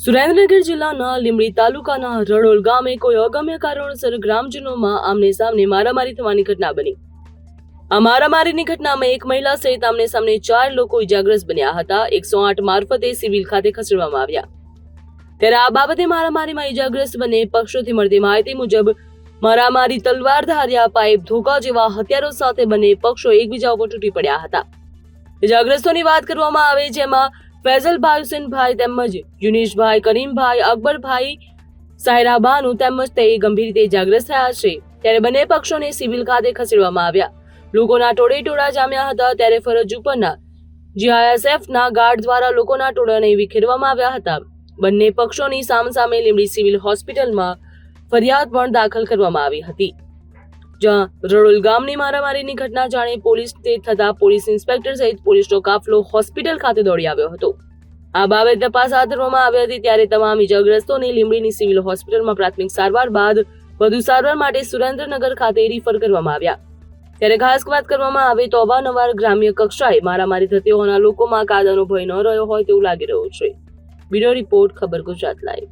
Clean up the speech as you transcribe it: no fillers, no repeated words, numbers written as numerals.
સુરેન્દ્રનગર જિલ્લાના લીંબડી તાલુકાના રડોલ ગામે કોઈ અગમ્ય કારણોસર ગ્રામજનોમાં આમને સામને મારામારી થવાની ઘટના બની। આ મારામારીની ઘટનામાં એક મહિલા સહિત આમને સામને 4 લોકો ઇજાગ્રસ્ત બન્યા હતા। 108 મારફતે સિવિલ ખાતે ખસેડવામાં આવ્યા। ત્યારે આ બાબતે મારામારીમાં ઇજાગ્રસ્ત બંને પક્ષોથી મળતી માહિતી મુજબ મારામારી તલવાર ધાર્યા પાઇપ ધોકા જેવા હથિયારો સાથે બંને પક્ષો એકબીજા ઉપર તૂટી પડ્યા હતા। ઇજાગ્રસ્તોની વાત કરવામાં આવે જેમાં ફૈઝલભાઈ હુસેનભાઈ તેમજ યુનિશભાઈ કરીમભાઈ અકબરભાઈ સાયરાબાનુ તેમજ તે ગંભીર રીતે ઇજાગ્રસ્ત થયા છે। ત્યારે બંને પક્ષોને સિવિલ ખાતે ખસેડવામાં આવ્યા। લોકોના ટોળે ટોળા જામ્યા હતા। ત્યારે ફરજ ઉપરના જીઆઈએસએફના ગાર્ડ દ્વારા લોકોના ટોળાને વિખેરવામાં આવ્યા હતા। બંને પક્ષોની સામસામે લીંબડી સિવિલ હોસ્પિટલમાં ફરિયાદ પણ દાખલ કરવામાં આવી હતી, જ્યાં રડોલ ગામની મારામારીની ઘટના જાણે પોલીસને થતા પોલીસ ઇન્સ્પેક્ટર સહિત પોલીસનો કાફલો હોસ્પિટલ ખાતે દોડી આવ્યો હતો। આ બાબતે તપાસ હાથ ધરવામાં આવી હતી। ત્યારે તમામ ઇજાગ્રસ્તોને લીંબડીની સિવિલ હોસ્પિટલમાં પ્રાથમિક સારવાર બાદ વધુ સારવાર માટે સુરેન્દ્રનગર ખાતે રિફર કરવામાં આવ્યા। ત્યારે ખાસ વાત કરવામાં આવે તો અવારનવાર ગ્રામ્ય કક્ષાએ મારામારી થતી હોવાના લોકોમાં કાયદાનો ભય ન રહ્યો હોય તેવું લાગી રહ્યું છે। બ્યુરો રિપોર્ટ, ખબર ગુજરાત લાઈવ।